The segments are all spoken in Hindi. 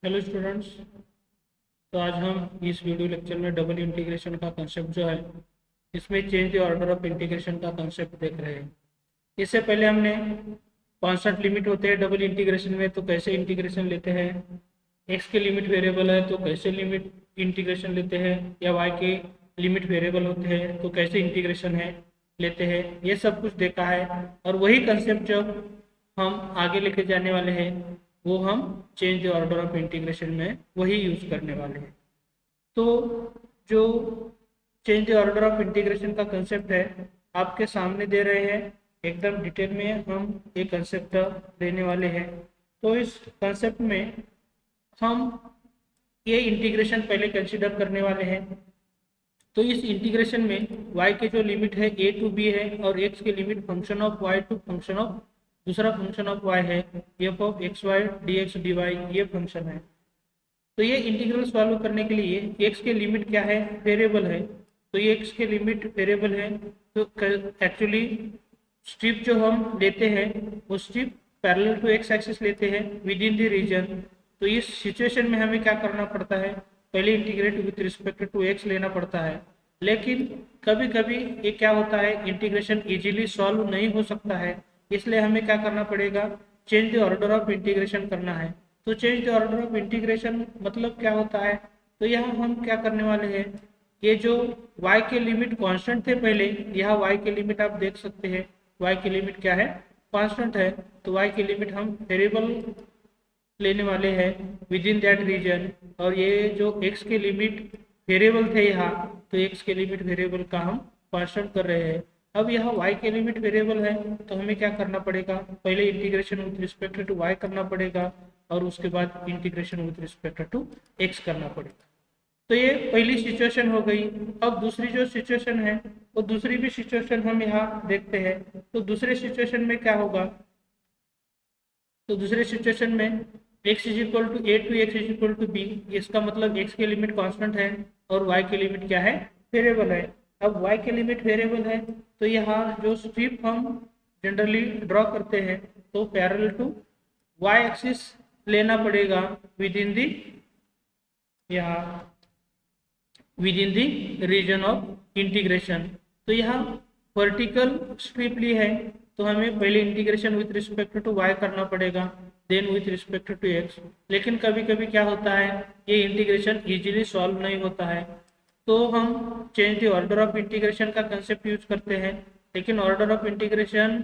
Hello students. तो आज हम इस वीडियो लेक्चर में डबल इंटीग्रेशन का कंसेप्ट जो है इसमें change the order of integration का कंसेप्ट देख रहे हैं। इससे पहले हमने कांस्टेंट लिमिट होते हैं डबल इंटीग्रेशन में, तो कैसे इंटीग्रेशन लेते हैं, एक्स के लिमिट वेरिएबल है तो कैसे लिमिट इंटीग्रेशन लेते हैं, या वाई के लिमिट वेरिएबल होते हैं तो कैसे इंटीग्रेशन है लेते हैं, ये सब कुछ देखा है। और वही कंसेप्ट जब हम आगे लेके जाने वाले हैं वो हम change the order of integration में वही यूज करने वाले हैं। तो जो change the order of integration का कंसेप्ट है आपके सामने दे रहे हैं, एकदम डिटेल में हम ये कंसेप्ट देने वाले हैं। तो इस कंसेप्ट में हम ये इंटीग्रेशन पहले कंसिडर करने वाले हैं। तो इस इंटीग्रेशन में y के जो लिमिट है a टू b है और x के limit function of y to function of दूसरा फंक्शन ऑफ y है f of x y dx dy, ये फंक्शन है। तो ये इंटीग्रल सॉल्व करने के लिए x के लिमिट क्या है, वेरिएबल है। तो ये x के लिमिट वेरिएबल है, तो एक्चुअली स्ट्रिप जो हम लेते हैं वो strip parallel to x axis लेते हैं विद इन द रीजन। तो इस सिचुएशन में हमें क्या करना पड़ता है, पहले integrate with respect to x लेना पड़ता है। लेकिन कभी कभी ये क्या होता है, इंटीग्रेशन इजीली सॉल्व नहीं हो सकता है, इसलिए हमें क्या करना पड़ेगा, change the order of integration करना है। तो change the order of integration मतलब क्या होता है, तो यहाँ हम क्या करने वाले हैं, ये जो y के लिमिट कांस्टेंट थे पहले, यहाँ y के लिमिट आप देख सकते हैं, y की लिमिट क्या है, कांस्टेंट है। तो y की लिमिट हम वेरिएबल लेने वाले हैं विद इन दैट रीजन। और ये जो x के लिमिट वेरिएबल थे यहाँ, तो x के लिमिट वेरिएबल का हम कांस्टेंट कर रहे हैं। अब यहाँ y के लिमिट वेरिएबल है तो हमें क्या करना पड़ेगा, पहले integration with respect to y करना पड़ेगा और उसके बाद integration with respect to x करना पड़ेगा। तो ये पहली सिचुएशन हो गई। अब दूसरी जो सिचुएशन है वो दूसरी भी सिचुएशन हम यहाँ देखते हैं। तो दूसरे सिचुएशन में क्या होगा, तो दूसरे सिचुएशन में x is equal to a to x is equal to b, इसका मतलब x की लिमिट कांस्टेंट है और y की लिमिट क्या है, वेरिएबल है। अब y की लिमिट वेरिएबल है तो यहाँ जो स्ट्रिप हम जनरली ड्रॉ करते हैं तो पैरेलल टू y एक्सिस लेना पड़ेगा विद इन दी, यहाँ within the region of integration. तो यहाँ वर्टिकल स्ट्रिप ली है तो हमें पहले integration with respect to y करना पड़ेगा, then with respect to x। लेकिन कभी कभी क्या होता है, ये इंटीग्रेशन इजीली सॉल्व नहीं होता है, तो हम change the order of integration का कंसेप्ट यूज करते हैं। लेकिन ऑर्डर ऑफ इंटीग्रेशन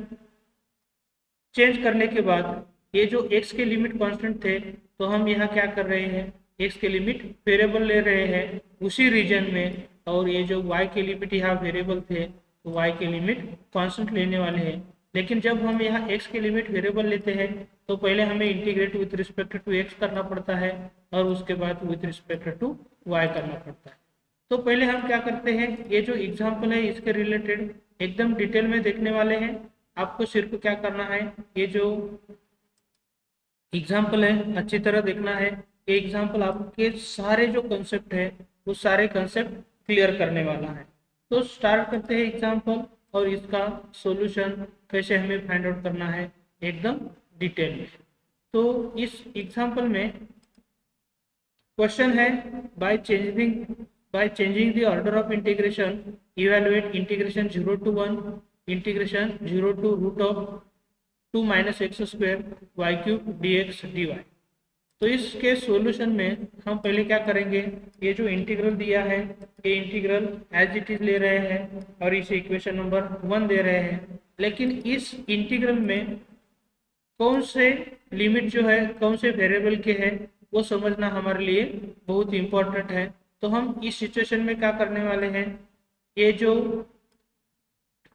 चेंज करने के बाद ये जो x के लिमिट कांस्टेंट थे तो हम यहाँ क्या कर रहे हैं, x के लिमिट वेरिएबल ले रहे हैं उसी रीजन में, और ये जो y के लिमिट यहाँ वेरिएबल थे तो y के लिमिट कांस्टेंट लेने वाले हैं। लेकिन जब हम यहाँ x के लिमिट वेरिएबल लेते हैं तो पहले हमें integrate with respect to x करना पड़ता है और उसके बाद विथ रिस्पेक्ट टू y करना पड़ता है। तो पहले हम क्या करते हैं, ये जो एग्जाम्पल है इसके रिलेटेड एकदम डिटेल में देखने वाले हैं। आपको सिर्फ क्या करना है, ये जो एग्जाम्पल है अच्छी तरह देखना है। ये एग्जाम्पल आपके सारे जो कंसेप्ट है वो सारे कंसेप्ट क्लियर करने वाला है। तो स्टार्ट करते हैं एग्जाम्पल और इसका सॉल्यूशन कैसे हमें फाइंड आउट करना है एकदम डिटेल में। तो इस एग्जाम्पल में क्वेश्चन है, by changing the order of integration evaluate integration 0 to 1 integration 0 to root of 2 minus x square y cube d x d y. तो इसके सॉल्यूशन में हम पहले क्या करेंगे, ये जो इंटीग्रल दिया है ये इंटीग्रल एज इट इज ले रहे हैं और इसे इक्वेशन नंबर 1 दे रहे हैं। लेकिन इस इंटीग्रल में कौन से लिमिट जो है कौन से वेरिएबल के हैं वो समझना हमारे लिए बहुत इंपॉर्टेंट है। तो हम इस सिचुएशन में क्या करने वाले हैं, ये जो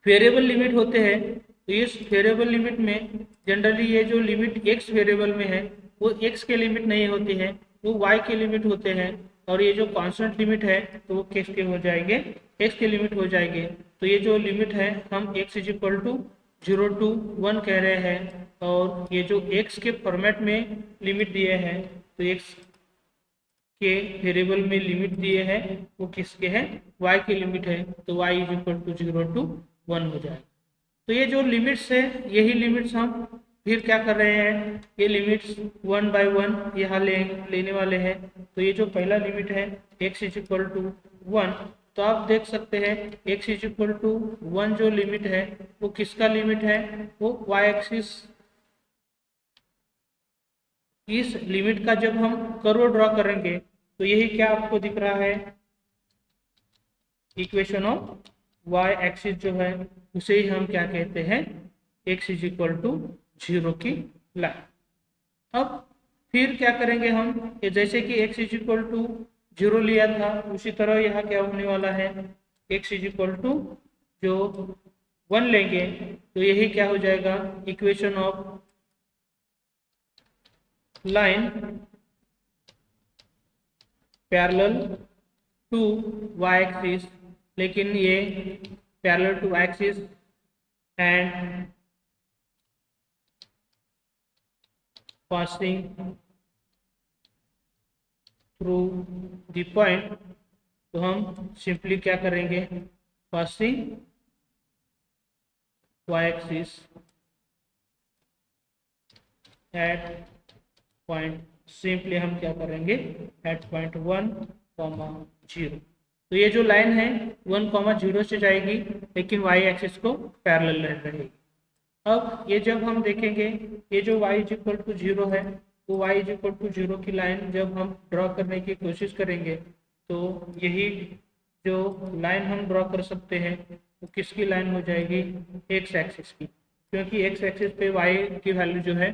वेरिएबल लिमिट होते हैं तो इस वेरिएबल लिमिट में जनरली ये जो लिमिट x वेरिएबल में है वो x के लिमिट नहीं होती है, वो y के लिमिट होते हैं। और ये जो कांस्टेंट लिमिट है तो वो किसके हो जाएंगे, x के लिमिट हो जाएंगे। तो ये जो लिमिट है हम x is equal to 0 to 1 कह रहे हैं, और ये जो x के फॉर्मेट में लिमिट दिए हैं तो x के वेरिएबल में लिमिट दिए हैं वो किसके हैं, y के लिमिट है, तो y is equal to 0 to 1 हो जाएगा। तो ये जो लिमिट्स है यही लिमिट्स हम फिर क्या कर रहे हैं, ये लिमिट्स 1 बाय 1 यहाँ लेने वाले हैं। तो ये जो पहला लिमिट है x इज इक्वल टू 1, तो आप देख सकते हैं x इज इक्वल टू 1 जो लिमिट है वो किसका लिमिट है, वो y एक्सिस। इस लिमिट का जब हम कर्व ड्रॉ करेंगे तो यही क्या आपको दिख रहा है, इक्वेशन ऑफ y एक्सिस जो है उसे ही हम क्या कहते हैं, x इज इक्वल टू 0 की लाइन। अब फिर क्या करेंगे हम, ये जैसे कि x इज इक्वल टू 0 लिया था उसी तरह यहाँ क्या होने वाला है, x इज इक्वल टू जो 1 लेंगे तो यही क्या हो जाएगा, equation of line parallel to y axis, लेकिन ये parallel to y axis and passing through the point. तो हम सिंपली क्या करेंगे, passing y axis at point, simply हम क्या करेंगे एट पॉइंट 1,0। तो ये जो लाइन है 1,0 से जाएगी लेकिन y एक्सिस को पैरेलल रहेगी। अब ये जब हम देखेंगे ये जो y इज इक्वल टू 0 है, तो y इज इक्वल टू 0 की लाइन जब हम ड्रॉ करने की कोशिश करेंगे तो यही जो लाइन हम ड्रॉ कर सकते हैं वो किसकी लाइन हो जाएगी, x एक्सिस की, क्योंकि x एक्सिस पे y की वैल्यू जो है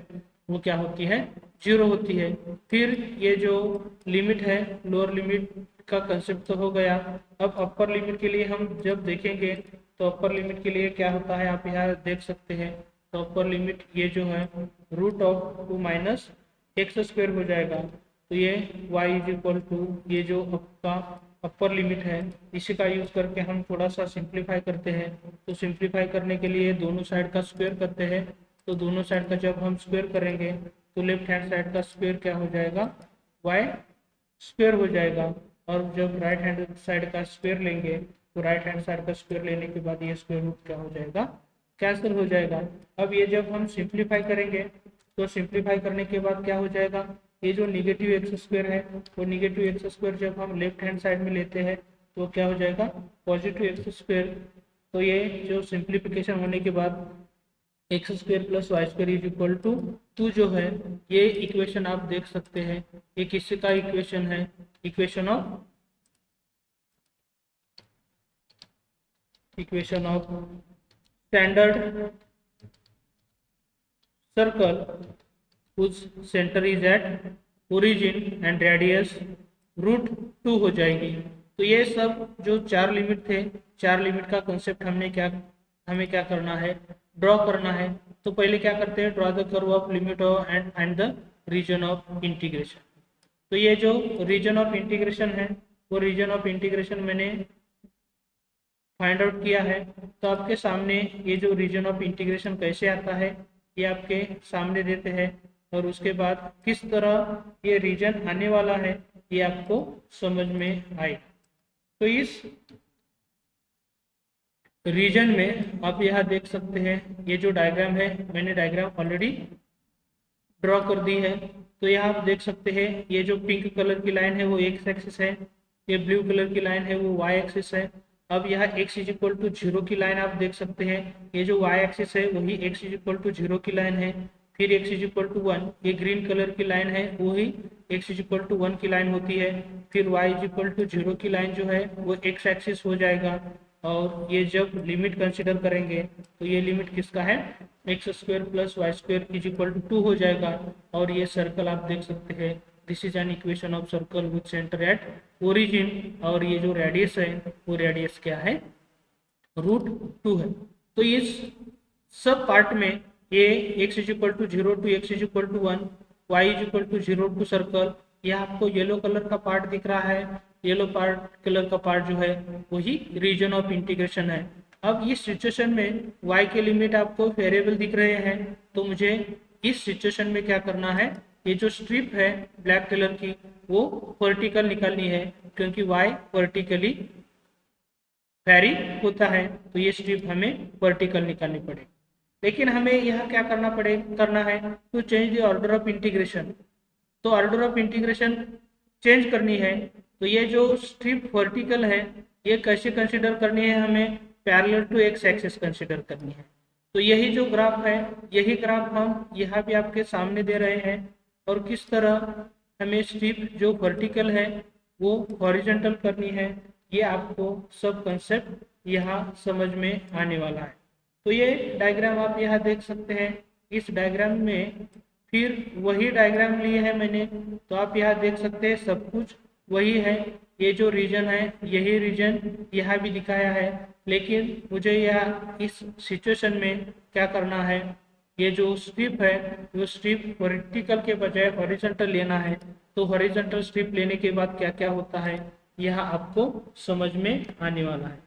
वो क्या होती है, 0 होती है। फिर ये जो लिमिट है लोअर लिमिट का कंसेप्ट तो हो गया। अब अपर लिमिट के लिए हम जब देखेंगे तो अपर लिमिट के लिए क्या होता है, आप यहाँ देख सकते हैं। तो अपर लिमिट ये जो है root of 2 minus x square हो जाएगा। तो ये y इज इक्वल टू ये जो आपका अपर लिमिट है इसी का यूज करके हम थोड़ा सा सिंप्लीफाई करते हैं। तो सिंप्लीफाई करने के लिए दोनों साइड का स्क्वायर करते हैं। तो दोनों साइड का जब हम स्क्वायर करेंगे तो लेफ्ट हैंड साइड का स्क्वायर क्या हो जाएगा, y स्क्वायर हो जाएगा। और जब राइट हैंड साइड का स्क्वायर लेंगे तो राइट हैंड साइड का स्क्वायर लेने के बाद ये स्क्वायर रूट क्या हो जाएगा, कैंसिल हो जाएगा। अब ये जब हम सिंप्लीफाई करेंगे तो सिंप्लीफाई करने के बाद क्या हो जाएगा, ये जो निगेटिव एक्स स्क्वायर है वो निगेटिव एक्स स्क्वायर जब हम लेफ्ट हैंड साइड में लेते हैं तो क्या हो जाएगा, पॉजिटिव एक्स स्क्वायर। तो ये जो सिंप्लीफिकेशन होने के बाद x square plus y square is equal to 2 जो है ये इक्वेशन आप देख सकते हैं। ये किसका इक्वेशन है, equation of standard circle whose center is at origin and radius √2 हो जाएगी। तो ये सब जो 4 लिमिट थे, 4 लिमिट का कंसेप्ट हमें क्या करना है, ड्रॉ करना है। तो पहले क्या करते हैं, draw the curve of limit and the region of integration. तो ये जो रीजन ऑफ इंटीग्रेशन है वो रीजन ऑफ इंटीग्रेशन मैंने फाइंड आउट किया है। तो आपके सामने ये जो रीजन ऑफ इंटीग्रेशन कैसे आता है ये आपके सामने देते हैं, और उसके बाद किस तरह ये रीजन आने वाला है ये आपको समझ में आए। तो इस रीजन में आप यहाँ देख सकते हैं ये जो डायग्राम है मैंने डायग्राम ऑलरेडी ड्रॉ कर दी है। तो यहाँ आप देख सकते हैं ये जो पिंक कलर की लाइन है वो एक्स एक्सिस है, ये ब्लू कलर की लाइन है वो वाई एक्सिस है। अब यहाँ x इज इक्वल टू 0 की लाइन आप देख सकते हैं, ये जो y एक्सिस है वही x इज इक्वल टू 0 की लाइन है। फिर x इज इक्वल टू 1, ये ग्रीन कलर की लाइन है वही x इज इक्वल टू 1 की लाइन होती है। फिर y इज इक्वल टू 0 की लाइन जो है वो x एक्सिस हो जाएगा। और ये जब लिमिट कंसिडर करेंगे तो ये लिमिट किसका है, x square plus y square is equal to 2 हो जाएगा। और ये सर्कल आप देख सकते हैं, this is an equation of circle with centre at origin. और ये जो रेडियस है वो रेडियस क्या है, √2 है। तो इस सब पार्ट में ये x is equal to 0 to x is equal to 1, y is equal to 0 to circle, यह आपको येलो कलर का पार्ट दिख रहा है। येलो कलर का पार्ट जो है वही रीजन ऑफ इंटीग्रेशन है। अब इस सिचुएशन में y के लिमिट आपको वेरिएबल दिख रहे हैं, तो मुझे इस सिचुएशन में क्या करना है, ये जो स्ट्रिप है ब्लैक कलर की वो वर्टिकल निकालनी है, क्योंकि y वर्टिकली वेरी होता है। तो ये स्ट्रिप हमें वर्टिकल निकालनी पड़ेगी। लेकिन हमें यह क्या करना है to change the order of integration. तो ऑर्डर ऑफ इंटीग्रेशन चेंज करनी है, तो ये जो स्ट्रिप वर्टिकल है ये कैसे कंसिडर करनी है, हमें parallel to x axis consider करनी है। तो यही जो ग्राफ है, यही ग्राफ हम यहाँ भी आपके सामने दे रहे हैं, और किस तरह हमें स्ट्रिप जो वर्टिकल है वो हॉरिजॉन्टल करनी है, ये आपको सब कंसेप्ट यहाँ समझ में आने वाला है। तो ये डायग्राम आप यहाँ देख सकते हैं। इस डायग्राम में फिर वही डायग्राम लिए है मैंने, तो आप यहाँ देख सकते हैं सब कुछ वही है। ये जो रीजन है यही रीजन यहाँ भी दिखाया है, लेकिन मुझे यह इस सिचुएशन में क्या करना है, ये जो स्ट्रिप है वो स्ट्रिप वर्टिकल के बजाय हॉरिजॉन्टल लेना है। तो हॉरिजॉन्टल स्ट्रिप लेने के बाद क्या क्या होता है यह आपको समझ में आने वाला है।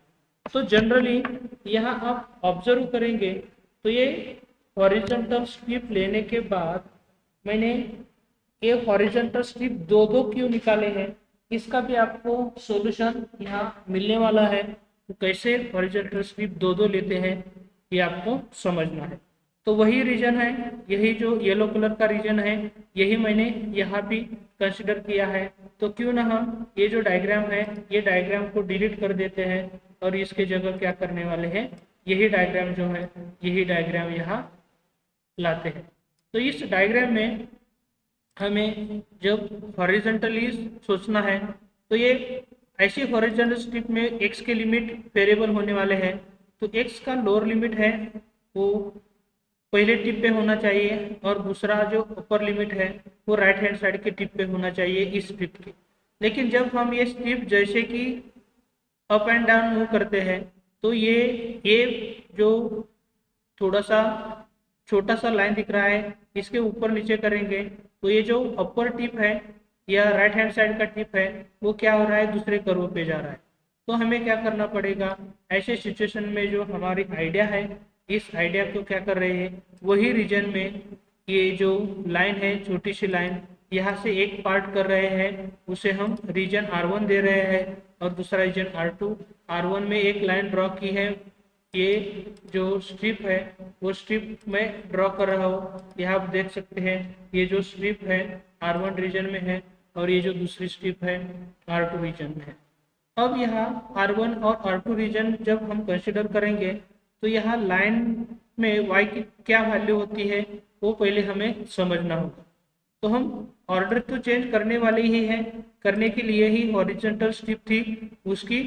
तो जनरली यहाँ आप ऑब्जर्व करेंगे तो ये हॉरिजॉन्टल स्ट्रिप लेने के बाद मैंने ये हॉरिजॉन्टल स्ट्रिप दो दो क्यों निकाले हैं, इसका भी आपको सॉल्यूशन यहाँ मिलने वाला है। तो कैसे हॉरिजॉन्टल स्ट्रिप दो दो लेते हैं ये आपको समझना है। तो वही रीजन है, यही जो येलो कलर का रीजन है यही मैंने यहाँ भी कंसिडर किया है। तो क्यों ना हम ये जो डायग्राम है ये डायग्राम को डिलीट कर देते हैं और इसके जगह क्या करने वाले हैं, यही डायग्राम जो है यही डायग्राम यहाँ लाते हैं। तो इस डायग्राम में हमें जब हॉरिजॉन्टली सोचना है तो ये ऐसी हॉरिजॉन्टल स्ट्रिप में x के लिमिट वेरिएबल होने वाले हैं। तो x का लोअर लिमिट है वो पहले टिप पे होना चाहिए, और दूसरा जो अपर लिमिट है वो राइट हैंड साइड के टिप पे होना चाहिए इस स्ट्रिप के। लेकिन जब हम ये स्ट्रिप जैसे कि अप एंड डाउन मूव करते हैं तो ये जो थोड़ा सा छोटा सा लाइन दिख रहा है इसके ऊपर नीचे करेंगे तो ये जो अपर टिप है या राइट हैंड साइड का टिप है वो क्या हो रहा है, दूसरे कर्व पे जा रहा है। तो हमें क्या करना पड़ेगा, ऐसे सिचुएशन में जो हमारी आइडिया है इस आइडिया को क्या कर रहे हैं, वही रीजन में ये जो लाइन है छोटी सी लाइन यहाँ से एक पार्ट कर रहे हैं, उसे हम रीजन R1 दे रहे हैं, और दूसरा रीजन R2। R1 में एक लाइन ड्रॉ की है, ये जो स्ट्रिप है वो स्ट्रिप में ड्रॉ कर रहा हूँ, यहाँ आप देख सकते हैं ये जो स्ट्रिप है R1 रीजन में है और ये जो दूसरी स्ट्रिप है R2 रीजन में है। अब यहाँ R1 और R2 रीजन जब हम कंसिडर करेंगे तो यहाँ लाइन में y की क्या वैल्यू होती है वो पहले हमें समझना होगा। तो हम ऑर्डर तो चेंज करने वाले ही हैं, करने के लिए ही हॉरिजॉन्टल स्ट्रिप थी उसकी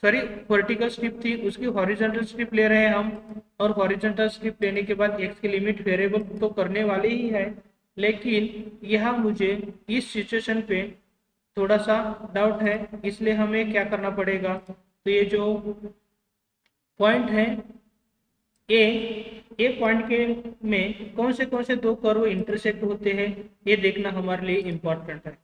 वर्टिकल स्ट्रिप थी उसकी हॉरिजॉन्टल स्ट्रिप ले रहे हैं हम, और हॉरिजॉन्टल स्ट्रिप लेने के बाद x की लिमिट वेरिएबल तो करने वाले ही है। लेकिन यहाँ मुझे इस सिचुएशन पे थोड़ा सा डाउट है, इसलिए हमें क्या करना पड़ेगा, तो ये जो पॉइंट है ए पॉइंट के में कौन से दो कर्व इंटरसेक्ट होते हैं ये देखना हमारे लिए इम्पोर्टेंट है।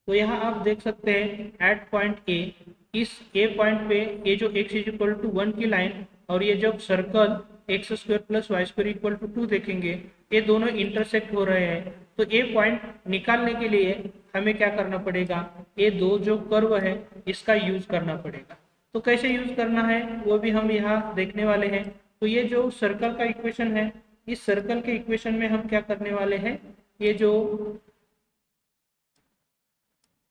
तो यहाँ आप देख सकते हैं एट पॉइंट ए, इस ए पॉइंट पे ये जो x इक्वल टू 1 की लाइन और ये जब circle x square plus y square equal to 2 देखेंगे ये दोनों इंटरसेक्ट हो रहे हैं। तो ए पॉइंट निकालने के लिए हमें क्या करना पड़ेगा, ये दो जो कर्व है इसका यूज करना पड़ेगा। तो कैसे यूज करना है वो भी हम यहाँ देखने वाले हैं। तो ये जो सर्कल का इक्वेशन है इस सर्कल के इक्वेशन में हम क्या करने वाले हैं, ये जो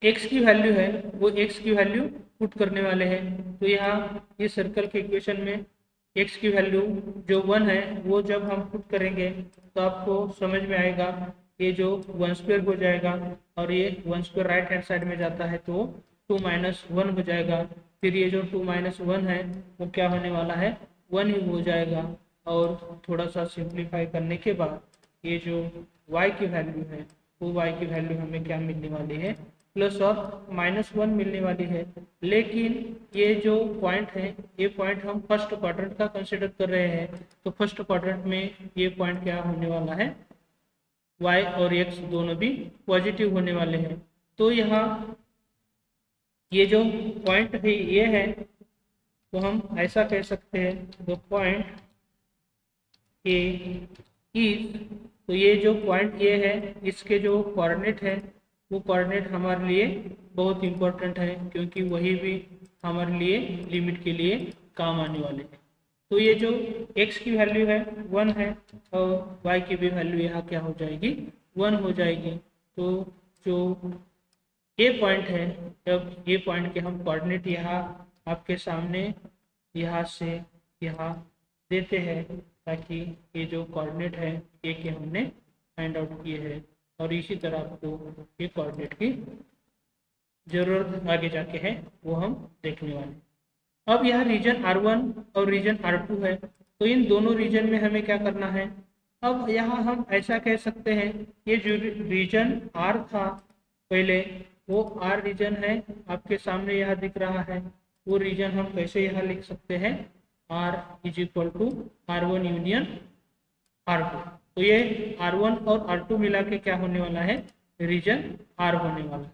x की वैल्यू है वो x की वैल्यू पुट करने वाले हैं। तो यहाँ ये सर्कल के इक्वेशन में x की वैल्यू जो 1 है वो जब हम पुट करेंगे तो आपको समझ में आएगा ये जो 1 स्क्वायर हो जाएगा और ये 1 स्क्वायर राइट हैंड साइड में जाता है तो 2 माइनस 1 हो जाएगा। फिर ये जो 2 माइनस 1 है वो क्या होने वाला है, 1 ही हो जाएगा। और थोड़ा सा सिंप्लीफाई करने के बाद ये जो y की वैल्यू है वो y की वैल्यू हमें क्या मिलने वाली है, प्लस और माइनस 1 मिलने वाली है। लेकिन ये जो पॉइंट है ये पॉइंट हम फर्स्ट क्वाड्रेंट का कंसिडर कर रहे हैं, तो फर्स्ट क्वाड्रेंट में ये पॉइंट क्या होने वाला है, y और x दोनों भी पॉजिटिव होने वाले हैं। तो यहाँ ये जो पॉइंट है ये है, तो हम ऐसा कह सकते हैं द पॉइंट ए इज, तो ये जो पॉइंट ये है इसके जो कोऑर्डिनेट है वो कोऑर्डिनेट हमारे लिए बहुत इंपॉर्टेंट है, क्योंकि वही भी हमारे लिए लिमिट के लिए काम आने वाले हैं। तो ये जो x की वैल्यू है 1 है और y की भी वैल्यू यहाँ क्या हो जाएगी 1 हो जाएगी। तो जो ये पॉइंट है, जब ये पॉइंट के हम कोऑर्डिनेट यहाँ आपके सामने यहाँ से यहाँ देते हैं, ताकि ये जो कोऑर्डिनेट है ये के हमने फाइंड आउट किए हैं, और इसी तरह आपको ये कोऑर्डिनेट की जरूरत आगे जाके है वो हम देखने वाले। अब यह रीजन R1 और रीजन R2 है, तो इन दोनों रीजन में हमें क्या करना है। अब यहाँ हम ऐसा कह सकते हैं, ये जो रीजन R था पहले, वो R रीजन है आपके सामने यहाँ दिख रहा है। वो रीजन हम कैसे यहाँ लिख सकते हैं, R is equal to R1 union R2। तो ये R1 और R2 मिला के क्या होने वाला है, रीजन R होने वाला है।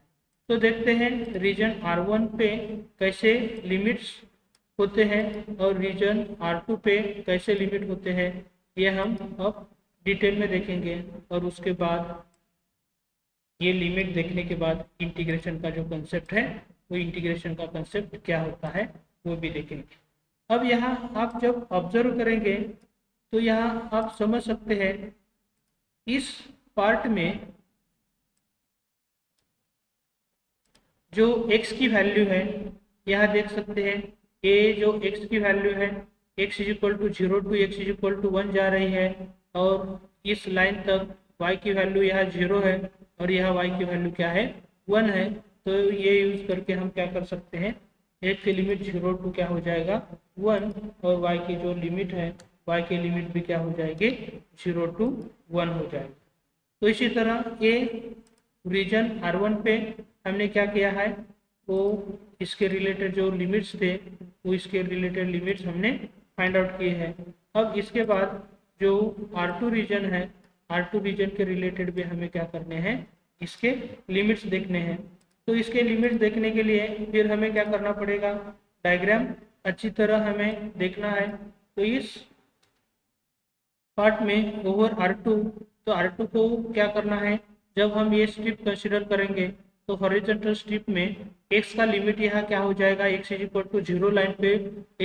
तो देखते हैं रीजन R1 पे कैसे लिमिट्स होते हैं और रीजन R2 पे कैसे लिमिट होते हैं, ये हम अब डिटेल में देखेंगे। और उसके बाद ये लिमिट देखने के बाद इंटीग्रेशन का जो कंसेप्ट है, वो इंटीग्रेशन का कंसेप्ट क्या होता है वो भी देखेंगे। अब यहाँ आप जब ऑब्जर्व करेंगे तो यहाँ आप समझ सकते हैं, इस पार्ट में जो x की वैल्यू है यहाँ देख सकते हैं, ये जो x की वैल्यू है x is equal to 0 to x is equal to 1 जा रही है, और इस लाइन तक y की वैल्यू यहाँ 0 है और यह y की वैल्यू क्या है 1 है। तो ये यूज करके हम क्या कर सकते हैं, x की लिमिट 0 टू क्या हो जाएगा 1, और y की जो लिमिट है y की लिमिट भी क्या हो जाएगी 0 टू 1 हो जाएगी। तो इसी तरह ये रीजन R1 पे हमने क्या किया है, वो इसके रिलेटेड जो लिमिट्स थे वो इसके रिलेटेड लिमिट्स हमने फाइंड आउट किए हैं। अब इसके बाद जो R2 रीजन है, R2 रीजन के रिलेटेड भी हमें क्या करने हैं, इसके लिमिट्स देखने हैं। तो इसके लिमिट्स देखने के लिए फिर हमें क्या करना पड़ेगा, डायग्राम अच्छी तरह हमें देखना है। तो इस पार्ट में ओवर R2, तो R2 को क्या करना है, जब हम ये स्ट्रिप कंसिडर करेंगे तो हॉरिजॉन्टल स्ट्रिप में x का लिमिट यहाँ क्या हो जाएगा, x is equal to 0 line पे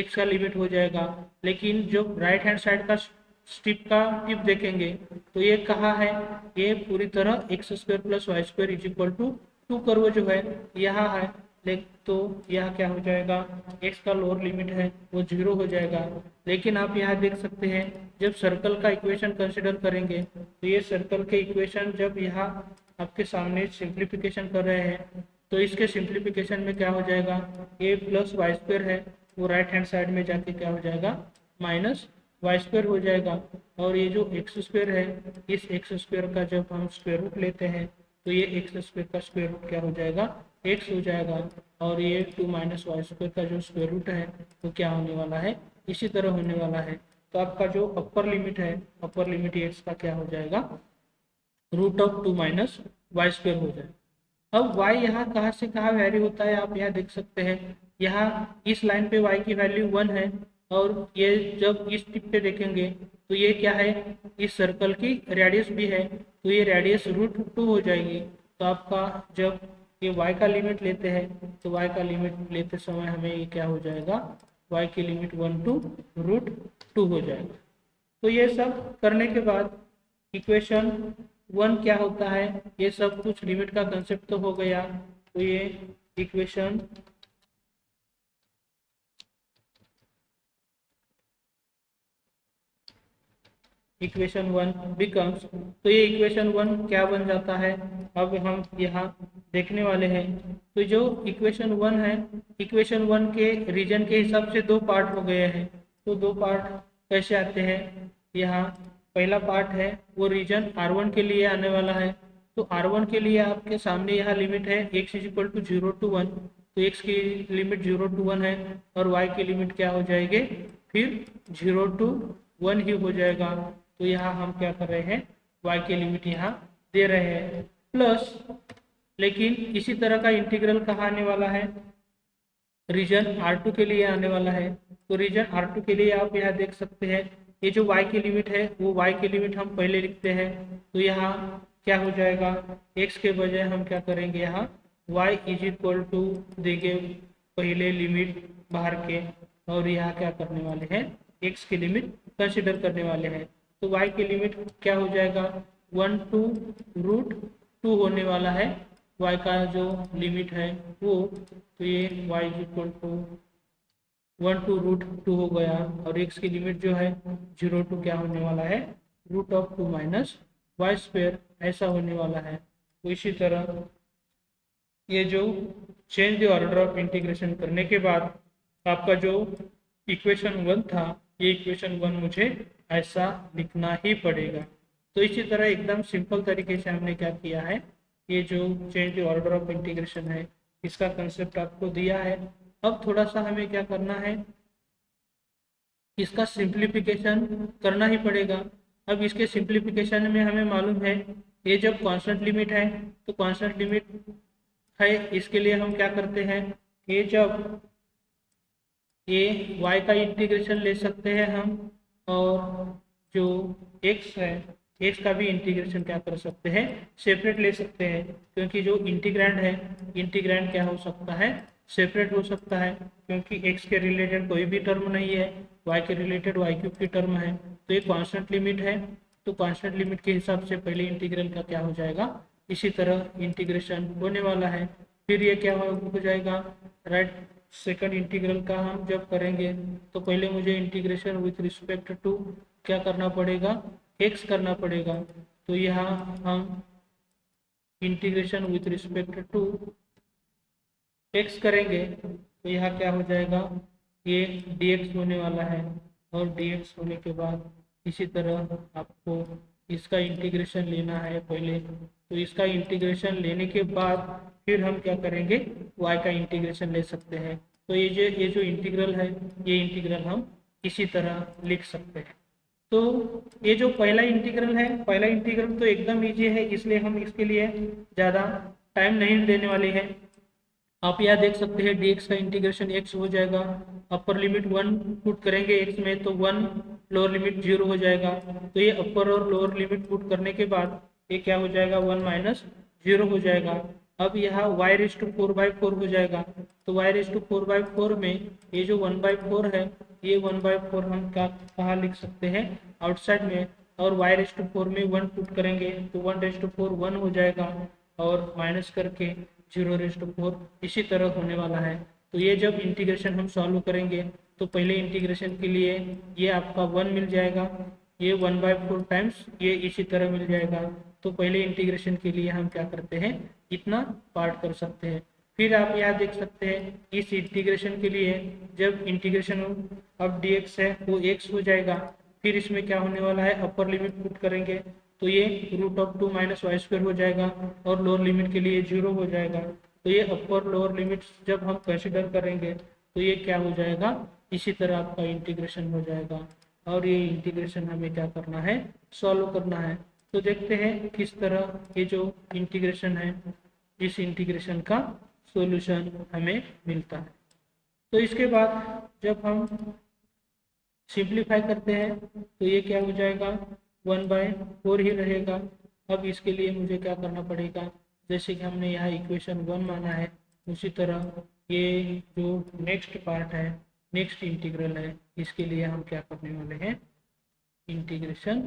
x का लिमिट हो जाएगा। लेकिन जो राइट हैंड साइड का स्ट्रिप का टिप देखेंगे तो ये कहाँ है, ये पूरी तरह x square plus y square is equal to 2 curve जो है यहाँ है। तो यह क्या हो जाएगा, x का लोअर लिमिट है वो 0 हो जाएगा। लेकिन आप यहाँ देख सकते हैं, जब सर्कल का इक्वेशन कंसिडर करेंगे तो ये सर्कल के इक्वेशन जब यहाँ आपके सामने सिंप्लीफिकेशन कर रहे हैं, तो इसके सिंप्लीफिकेशन में क्या हो जाएगा, a प्लस वाई स्क्वायर है वो राइट हैंड साइड में जाके क्या हो जाएगा माइनस वाई स्क्वायर हो जाएगा। और ये जो एक्स स्क्वायर है, इस एक्स स्क्वायर का जब हम स्क्वायर रूट लेते हैं तो ये एक्स स्क्वायर का स्क्वायर रूट क्या हो जाएगा, एक्स हो जाएगा। और ये 2 माइनस वाई स्क्वायर का जो स्क्वायर रूट है वो क्या होने वाला है, इसी तरह होने वाला है। तो आपका जो अपर लिमिट है, अपर लिमिट एक्स का क्या हो जाएगा, root of 2 minus y square हो जाएगा। अब y यहाँ कहाँ से कहाँ वैरी होता है आप यहाँ देख सकते हैं, यहाँ इस लाइन पे y की वैल्यू 1 है, और ये जब इस टिप पे देखेंगे तो ये क्या है, इस सर्कल की रेडियस भी है, तो ये रेडियस √2 हो जाएगी। तो आपका जब ये y का लिमिट लेते हैं तो y का लिमिट लेते समय हमें ये क्या हो जाएगा, y की लिमिट 1 टू √2 हो जाएगा। तो ये सब करने के बाद इक्वेशन 1 क्या होता है, ये सब कुछ लिमिट का कंसेप्ट तो हो गया। तो ये इक्वेशन इक्वेशन 1 बिकम्स, तो ये इक्वेशन 1 क्या बन जाता है, अब हम यहाँ देखने वाले हैं। तो जो इक्वेशन 1 है, इक्वेशन 1 के रीजन के हिसाब से 2 पार्ट हो गए हैं। तो 2 पार्ट कैसे आते हैं, यहाँ पहला पार्ट है वो रीजन R1 के लिए आने वाला है। तो R1 के लिए आपके सामने यहाँ लिमिट है x is equal to 0 to 1, तो x की लिमिट 0 टू 1 है और y की लिमिट क्या हो जाएगी, फिर 0 टू 1 ही हो जाएगा। तो यहाँ हम क्या कर रहे हैं, y की लिमिट यहाँ दे रहे हैं प्लस। लेकिन इसी तरह का इंटीग्रल कहाँ आने वाला है, रीजन R2 के लिए आने वाला है। तो रीजन R2 के लिए आप यहाँ देख सकते हैं, ये जो y की लिमिट है वो y की लिमिट हम पहले लिखते हैं। तो यहाँ क्या हो जाएगा, x के बजाय हम क्या करेंगे, यहाँ y इज इक्वल टू देंगे पहले लिमिट बाहर के, और यहाँ क्या करने वाले हैं x की लिमिट कंसिडर करने वाले हैं। तो y की लिमिट क्या हो जाएगा, 1 to √2 होने वाला है y का जो लिमिट है वो। तो ये y इक्वल टू 1 to √2 हो गया, और x की लिमिट जो है 0 to क्या होने वाला है, √2 माइनस वाई स्क्वेयर ऐसा होने वाला है। तो इसी तरह ये जो change the order of integration करने के बाद आपका जो इक्वेशन 1 था, ये इक्वेशन 1 मुझे ऐसा लिखना ही पड़ेगा। तो इसी तरह एकदम सिंपल तरीके से हमने क्या किया है, ये जो change the order of integration है इसका कंसेप्ट आपको दिया है। अब थोड़ा सा हमें क्या करना है, इसका सिंप्लीफिकेशन करना ही पड़ेगा। अब इसके सिंप्लीफिकेशन में हमें मालूम है ये जब कांस्टेंट लिमिट है तो कांस्टेंट लिमिट है, इसके लिए हम क्या करते हैं, ये जब ये y का इंटीग्रेशन ले सकते हैं हम, और जो x है x का भी इंटीग्रेशन क्या कर सकते हैं, सेपरेट ले सकते हैं, क्योंकि जो इंटीग्रैंड है इंटीग्रैंड क्या हो सकता है, सेपरेट हो सकता है, क्योंकि x के रिलेटेड कोई भी टर्म नहीं है, y के रिलेटेड y³ की टर्म है। तो ये कांस्टेंट लिमिट है, तो कांस्टेंट लिमिट के हिसाब से पहले इंटीग्रल का क्या हो जाएगा, इसी तरह इंटीग्रेशन होने वाला है। फिर ये क्या हो जाएगा, राइट सेकंड इंटीग्रल का हम जब करेंगे तो पहले मुझे इंटीग्रेशन विथ रिस्पेक्ट टू क्या करना पड़ेगा, x करना पड़ेगा। तो यहाँ हम integration with respect to x करेंगे तो यहाँ क्या हो जाएगा, ये dx होने वाला है, और dx होने के बाद इसी तरह आपको इसका इंटीग्रेशन लेना है पहले। तो इसका इंटीग्रेशन लेने के बाद फिर हम क्या करेंगे, y का इंटीग्रेशन ले सकते हैं। तो ये जो इंटीग्रल है ये इंटीग्रल हम इसी तरह लिख सकते हैं। तो ये जो पहला इंटीग्रल है, पहला इंटीग्रल तो एकदम इजी है, इसलिए हम इसके लिए ज़्यादा टाइम नहीं देने वाले हैं। आप यहाँ देख सकते हैं dx का इंटीग्रेशन x हो जाएगा, अपर लिमिट 1 पुट करेंगे x में तो 1, लोअर लिमिट 0 हो जाएगा। तो ये अपर और लोअर लिमिट पुट करने के बाद ये क्या हो जाएगा, 1 माइनस 0 हो जाएगा। अब यहाँ y⁴/4 हो जाएगा, तो y⁴/4 में ये जो 1/4 है ये 1/4 हम कहाँ लिख सकते हैं, आउटसाइड में, और y⁴ में 1 पुट करेंगे तो 1⁴ 1 हो जाएगा, और माइनस करके 0⁴ इसी तरह होने वाला है। तो ये जब इंटीग्रेशन हम सॉल्व करेंगे तो पहले इंटीग्रेशन के लिए ये आपका 1 मिल जाएगा, ये 1/4 टाइम्स ये इसी तरह मिल जाएगा। तो पहले इंटीग्रेशन के लिए हम क्या करते हैं, इतना पार्ट कर सकते हैं। फिर आप यहाँ देख सकते हैं इस इंटीग्रेशन के लिए जब इंटीग्रेशन अब dx है वो x हो जाएगा, फिर इसमें क्या होने वाला है, अपर लिमिट पुट करेंगे तो ये √2 माइनस y² हो जाएगा, और लोअर लिमिट के लिए 0 हो जाएगा। तो ये अपर लोअर लिमिट जब हम कंसिडर करेंगे तो ये क्या हो जाएगा, इसी तरह आपका इंटीग्रेशन हो जाएगा, और ये इंटीग्रेशन हमें क्या करना है, सॉल्व करना है। तो देखते हैं किस तरह ये जो इंटीग्रेशन है इस इंटीग्रेशन का सॉल्यूशन हमें मिलता है। तो इसके बाद जब हम सिंप्लीफाई करते हैं तो ये क्या हो जाएगा, 1/4 ही रहेगा। अब इसके लिए मुझे क्या करना पड़ेगा, जैसे कि हमने यहाँ इक्वेशन 1 माना है उसी तरह ये जो नेक्स्ट पार्ट है, नेक्स्ट इंटीग्रल है, इसके लिए हम क्या करने वाले हैं, इंटीग्रेशन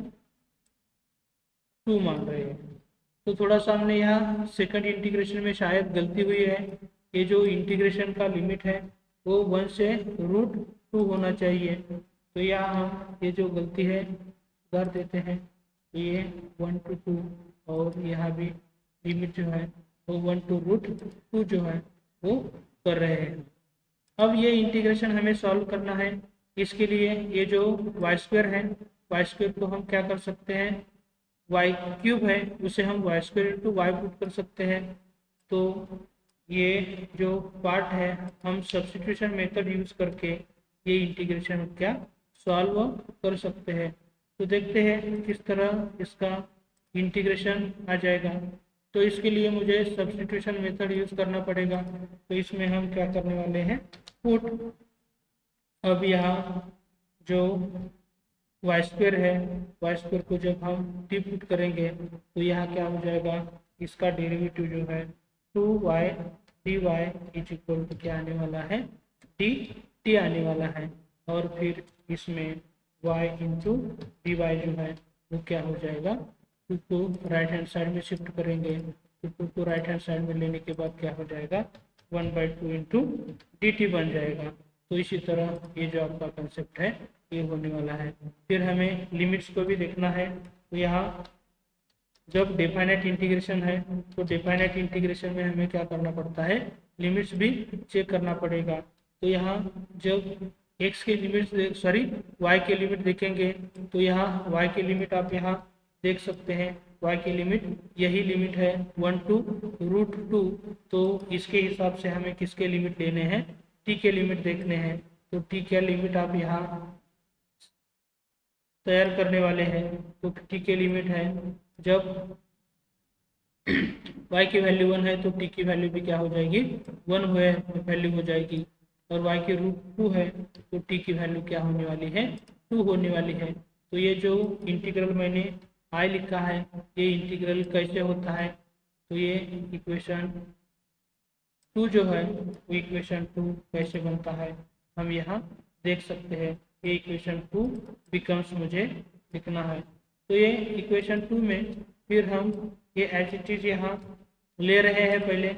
2 मान रहे हैं। तो थोड़ा सा हमने यहाँ सेकंड इंटीग्रेशन में शायद गलती हुई है, ये जो इंटीग्रेशन का लिमिट है वो 1 से √2 होना चाहिए। तो यहाँ हम ये जो गलती है सुधार देते हैं, ये 1 to 2, और यहाँ भी लिमिट जो है वो 1 to √2 जो है वो कर रहे हैं। अब ये इंटीग्रेशन हमें सॉल्व करना है, इसके लिए ये जो y² है, y² को हम क्या कर सकते हैं, y³ है उसे हम y² × y पुट कर सकते हैं। तो ये जो पार्ट है हम सब्स्टिट्यूशन मेथड यूज करके ये इंटीग्रेशन क्या सॉल्व कर सकते हैं। तो देखते हैं किस तरह इसका इंटीग्रेशन आ जाएगा। तो इसके लिए मुझे सब्स्टिट्यूशन मेथड यूज करना पड़ेगा। तो इसमें हम क्या करने वाले हैं, पुट, अब यहाँ जो y² है, y² को जब हम t पुट करेंगे तो यहाँ क्या हो जाएगा, इसका डेरिवेटिव जो है 2y dy is equal to क्या आने वाला है, dt आने वाला है, और फिर इसमें y इंटू डी वाई जो है वो क्या हो जाएगा, 2 को राइट हैंड साइड में शिफ्ट करेंगे तो 2 को राइट हैंड साइड में लेने के बाद क्या हो जाएगा 1/2 इंटू डी टी बन जाएगा। तो इसी तरह ये जो आपका कंसेप्ट है ये होने वाला है। फिर हमें लिमिट्स को भी देखना है। तो यहाँ जब डेफाइनाइट इंटीग्रेशन है तो डेफाइनाइट इंटीग्रेशन में हमें क्या करना पड़ता है, लिमिट्स भी चेक करना पड़ेगा। तो यहाँ जब x के लिमिट सॉरी y के लिमिट देखेंगे तो यहाँ y के लिमिट आप यहाँ देख सकते हैं, y की लिमिट यही लिमिट है 1 to √2। तो इसके हिसाब से हमें किसके लिमिट लेने हैं, t के लिमिट देखने हैं। तो t के लिमिट आप यहाँ तैयार करने वाले हैं। तो t के लिमिट है जब y की वैल्यू 1 है तो t की वैल्यू भी क्या हो जाएगी 1 वैल्यू हो जाएगी। और y की √2 है तो t की वैल्यू क्या होने वाली है 2 होने वाली है। तो ये जो इंटीग्रल मैंने I लिखा है ये इंटीग्रल कैसे होता है, तो ये इक्वेशन 2 जो है वो इक्वेशन 2 कैसे बनता है हम यहाँ देख सकते हैं। ये इक्वेशन 2 बिकम्स मुझे लिखना है। तो ये इक्वेशन 2 में फिर हम ये एज इट इज यहाँ ले रहे हैं पहले।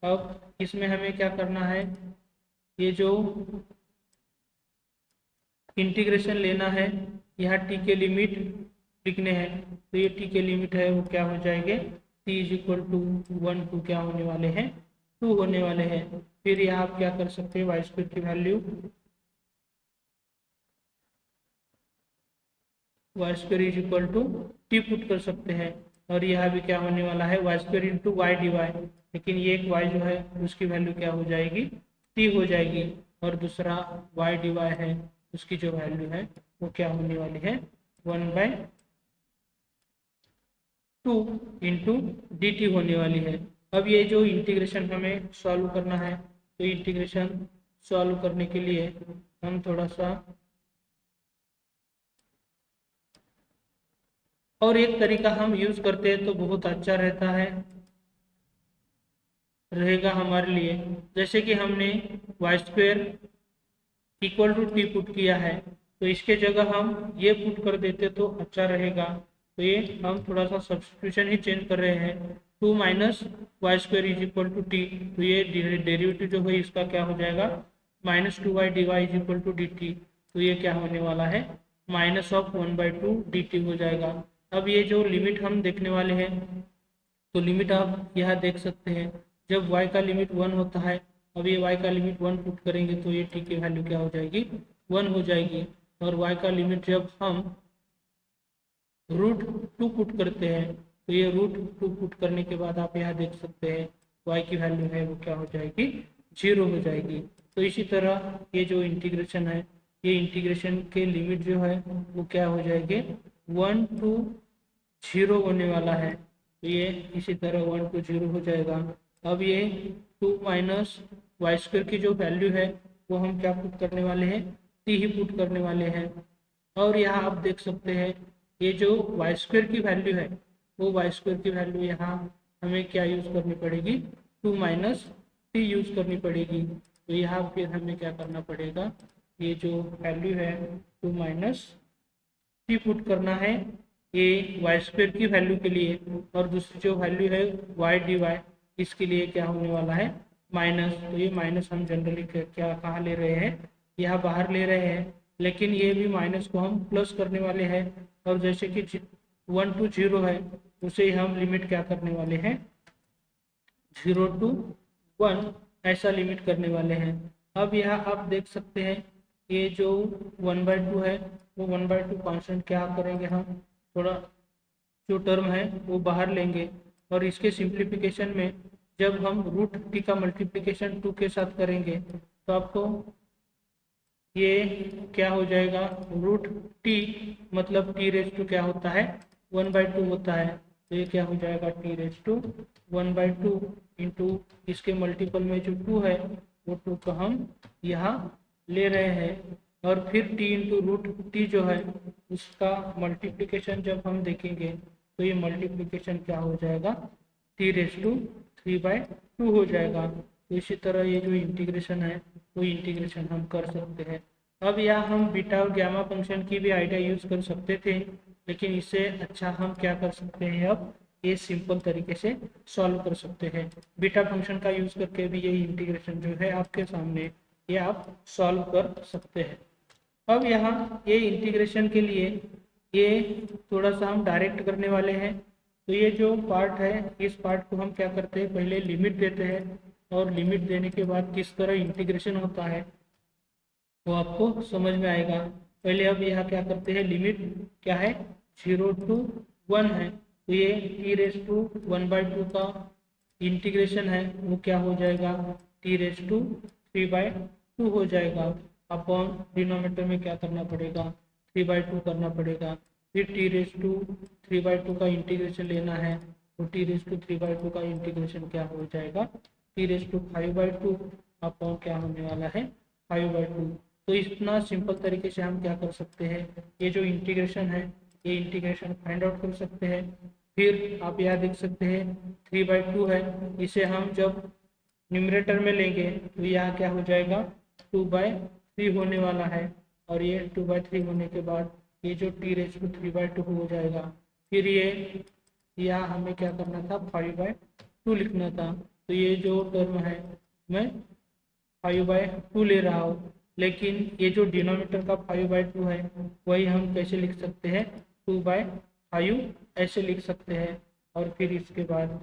अब इसमें हमें क्या करना है, ये जो इंटीग्रेशन लेना है यहाँ t के लिमिट लिखने हैं। तो ये t के लिमिट है वो क्या हो जाएंगे t is equal to 1 to क्या होने वाले हैं 2 होने वाले हैं। फिर यहाँ आप क्या कर सकते हैं, वाई स्क्वायर की value y square is equal to t put कर सकते हैं। और यहाँ भी क्या होने वाला है y square into y d y, लेकिन ये एक y जो है उसकी वैल्यू क्या हो जाएगी t हो जाएगी। और दूसरा y डी वाई है उसकी जो वैल्यू है वो क्या होने वाली है 1/2 इंटू डी टी होने वाली है। अब ये जो इंटीग्रेशन हमें सॉल्व करना है, तो इंटीग्रेशन सॉल्व करने के लिए हम थोड़ा सा और एक तरीका हम यूज करते हैं तो बहुत अच्छा रहता है रहेगा हमारे लिए। जैसे कि हमने y square equal to t put किया है तो इसके जगह हम ये पुट कर देते तो अच्छा रहेगा। तो ये हम थोड़ा सा सब्स्टिट्यूशन ही चेंज कर रहे हैं, 2 minus y square is equal to t. तो ये डेरिवेटिव जो है इसका क्या हो जाएगा -2y dy is equal to d t. तो ये क्या होने वाला है -1/2 dt हो जाएगा। अब ये जो लिमिट हम देखने वाले हैं तो लिमिट आप यहाँ देख सकते हैं, जब y का लिमिट 1 होता है, अब ये y का लिमिट 1 पुट करेंगे तो ये t की वैल्यू क्या हो जाएगी 1 हो जाएगी। और y का लिमिट जब हम √2 पुट करते हैं तो ये √2 पुट करने के बाद आप यहाँ देख सकते हैं y की वैल्यू है वो क्या हो जाएगी 0 हो जाएगी। तो इसी तरह ये जो इंटीग्रेशन है ये इंटीग्रेशन के लिमिट जो है वो क्या हो जाएंगे 1 to 0 होने वाला है। तो ये इसी तरह 1 to 0 हो जाएगा। अब ये 2 माइनस वाई स्क्वायर की जो वैल्यू है वो हम क्या पुट करने वाले हैं t ही पुट करने वाले हैं। और यहाँ आप देख सकते हैं ये जो वाई स्क्वायर की वैल्यू है वो वाई स्क्वायर की वैल्यू यहाँ हमें क्या यूज़ करनी पड़ेगी 2 माइनस टी यूज़ करनी पड़ेगी। तो यहाँ फिर हमें क्या करना पड़ेगा, ये जो वैल्यू है 2 माइनस टी पुट करना है ये वाई स्क्वायर की वैल्यू के लिए। और दूसरी जो वैल्यू है वाई डी वाई इसके लिए क्या होने वाला है माइनस। तो ये माइनस हम जनरली क्या कहाँ ले रहे हैं यहाँ बाहर ले रहे हैं, लेकिन ये भी माइनस को हम प्लस करने वाले हैं। और जैसे कि 1 to 0 है उसे हम लिमिट क्या करने वाले हैं 0 to 1 ऐसा लिमिट करने वाले हैं। अब यहाँ आप देख सकते हैं ये जो 1/2 है वो 1/2 कांस्टेंट क्या करेंगे हम थोड़ा जो टर्म है वो बाहर लेंगे। और इसके सिंप्लीफिकेशन में जब हम √t का मल्टीप्लिकेशन 2 के साथ करेंगे तो आपको ये क्या हो जाएगा √t मतलब t रेज टू क्या होता है 1/2 होता है। तो ये क्या हो जाएगा t रेज टू 1/2 इंटू इसके मल्टीपल में जो 2 है वो 2 को हम यहाँ ले रहे हैं। और फिर t इंटू √t जो है उसका मल्टीप्लिकेशन जब हम देखेंगे तो ये मल्टीप्लिकेशन क्या हो जाएगा t रेज टू 3/2 हो जाएगा। तो इसी तरह ये जो इंटीग्रेशन है वो इंटीग्रेशन हम कर सकते हैं। अब यहाँ हम बीटा और गामा फंक्शन की भी आइडिया यूज कर सकते थे, लेकिन इससे अच्छा हम क्या कर सकते हैं, अब ये सिंपल तरीके से सॉल्व कर सकते हैं। बीटा फंक्शन का यूज करके भी ये इंटीग्रेशन जो है आपके सामने, ये आप सॉल्व कर सकते हैं। अब यहाँ ये इंटीग्रेशन के लिए ये थोड़ा सा हम डायरेक्ट करने वाले हैं। तो ये जो पार्ट है, इस पार्ट को हम क्या करते हैं, पहले लिमिट देते हैं, और लिमिट देने के बाद किस तरह इंटीग्रेशन होता है वो आपको समझ में आएगा। पहले अब यहाँ क्या करते हैं, लिमिट क्या है, 0 to 1 है, तो ये t⁻1/2 का इंटीग्रेशन है वो क्या हो जाएगा, t⁻3/2 हो जाएगा। अपॉन डिनोमिनेटर में क्या करना पड़ेगा, 3/2 करना पड़ेगा। फिर t⁻3/2 का इंटीग्रेशन लेना है, तो t⁻3/2 का इंटीग्रेशन क्या हो जाएगा, t⁵5/2 अपॉन क्या होने वाला है, 5/2। तो इतना सिंपल तरीके से हम क्या कर सकते हैं, ये जो इंटीग्रेशन है, ये इंटीग्रेशन फाइंड आउट कर सकते हैं। फिर आप यहाँ देख सकते हैं 3/2 है, इसे हम जब न्यूमरेटर में लेंगे तो यहाँ क्या हो जाएगा, 2/3 होने वाला है, और ये 2/3 होने के बाद ये जो t⁵3/2 हो जाएगा। फिर ये यहाँ हमें क्या करना था, 5/2 लिखना था। तो ये जो टर्म है मैं 5/2 ले रहा हूँ, लेकिन ये जो डिनोमिनेटर का 5/2 है वही हम कैसे लिख सकते हैं, 2/5 ऐसे लिख सकते हैं। और फिर इसके बाद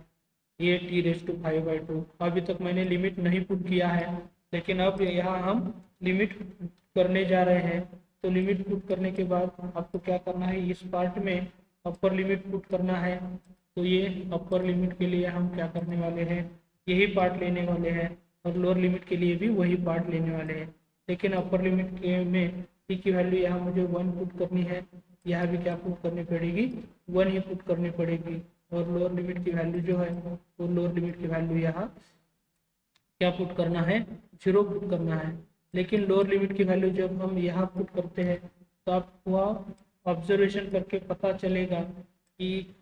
ये t⁵5/2, अभी तक मैंने लिमिट नहीं पुट किया है, लेकिन अब यहाँ हम लिमिट करने जा रहे हैं। तो लिमिट पुट करने के बाद आपको क्या करना है, इस पार्ट में अपर लिमिट पुट करना है। तो ये अपर लिमिट के लिए हम क्या करने वाले हैं, यही पार्ट लेने वाले हैं, और लोअर लिमिट के लिए भी वही पार्ट लेने वाले हैं। लेकिन अपर लिमिट के में टी की वैल्यू यहाँ मुझे 1 पुट करनी है, यहाँ भी क्या पुट करनी पड़ेगी, 1 ही पुट करनी पड़ेगी। और लोअर लिमिट की वैल्यू जो है, वो लोअर लिमिट की वैल्यू यहाँ क्या पुट करना है, 0 पुट करना है। लेकिन लोअर लिमिट की वैल्यू जब हम यहाँ पुट करते हैं तो आपको ऑब्जर्वेशन करके पता चलेगा कि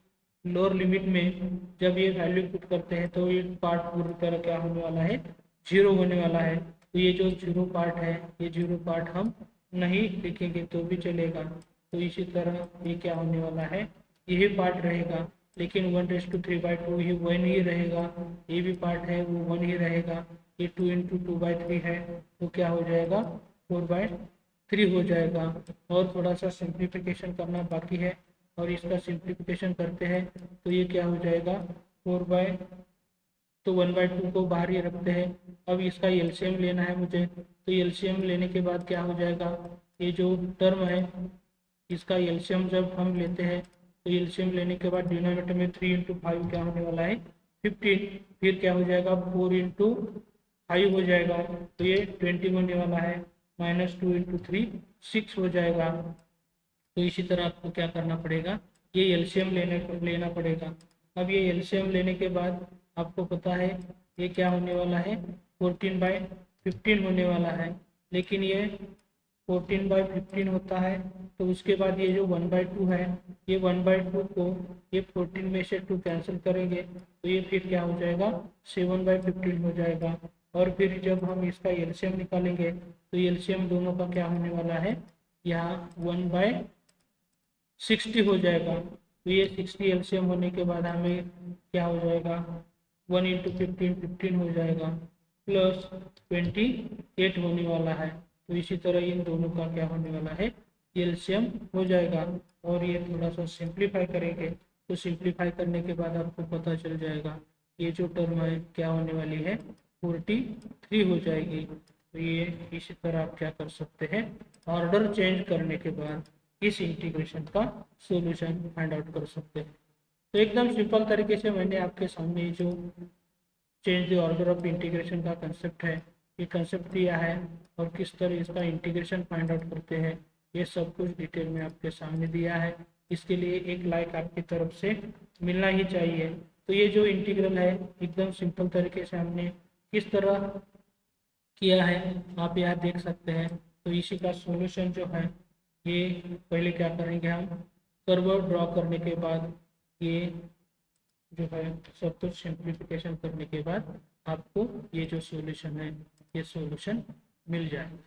लोअर लिमिट में जब ये वैल्यू पुट करते हैं तो ये पार्ट पूरी तरह क्या होने वाला है, 0 होने वाला है। तो ये जो 0 पार्ट है, ये 0 पार्ट हम नहीं लिखेंगे तो भी चलेगा। तो इसी तरह ये क्या होने वाला है, यही पार्ट रहेगा, लेकिन 1⁵3/2 ही 1 ही रहेगा। ये भी पार्ट है वो 1 ही रहेगा। ये 2 × 2/3 है, तो क्या हो जाएगा, 4/3 हो जाएगा। और थोड़ा सा सिंप्लीफिकेशन करना बाकी है, और इसका सिंप्लीफिकेशन करते हैं तो ये क्या हो जाएगा, 1/2 को बाहर ही रखते हैं। अब इसका एलसीएम लेना है मुझे, तो एलसीएम लेने के बाद क्या हो जाएगा, ये जो टर्म है इसका एलसीएम जब हम लेते हैं तो एलसीएम लेने के बाद डिनोमिनेटर में 3 × 5 क्या होने वाला है, 15। फिर क्या हो जाएगा, 4 × 5 हो जाएगा, तो ये 20 होने वाला है। -2 × 3 6 हो जाएगा। तो इसी तरह आपको क्या करना पड़ेगा, ये एलसीएम लेना पड़ेगा। अब ये एलसीएम लेने के बाद आपको पता है ये क्या होने वाला है, 14/15 होने वाला है। लेकिन ये 14/15 होता है, तो उसके बाद ये जो 1/2 है, ये 1/2 को ये 14 में से 2 कैंसिल करेंगे, तो ये फिर क्या हो जाएगा, 7/15 हो जाएगा। और फिर जब हम इसका एलसीएम निकालेंगे तो एलसीएम दोनों का क्या होने वाला है, यहाँ 1/60 हो जाएगा। तो ये 60 एलसीएम होने के बाद हमें क्या हो जाएगा, 1 × 15 15 हो जाएगा, प्लस 28 होने वाला है। तो इसी तरह इन दोनों का क्या होने वाला है, एलसीएम हो जाएगा। और ये थोड़ा सा सिंप्लीफाई करेंगे, तो सिंप्लीफाई करने के बाद आपको पता चल जाएगा ये जो टर्म है क्या होने वाली है, 43 हो जाएगी। तो ये इसी तरह आप क्या कर सकते हैं, ऑर्डर चेंज करने के बाद इस इंटीग्रेशन का सॉल्यूशन फाइंड आउट कर सकते हैं। तो एकदम सिंपल तरीके से मैंने आपके सामने जो change the order of integration का कंसेप्ट है, ये कंसेप्ट दिया है, और किस तरह इसका इंटीग्रेशन फाइंड आउट करते हैं ये सब कुछ डिटेल में आपके सामने दिया है। इसके लिए एक लाइक आपकी तरफ से मिलना ही चाहिए। तो ये जो इंटीग्रल है एकदम सिंपल तरीके से हमने किस तरह किया है आप यहाँ देख सकते हैं। तो इसी का सॉल्यूशन जो है, ये पहले क्या करेंगे, हम कर्व ड्रॉ करने के बाद ये जो है सब कुछ सिंप्लीफिकेशन करने के बाद आपको ये जो सॉल्यूशन है, ये सॉल्यूशन मिल जाएगा।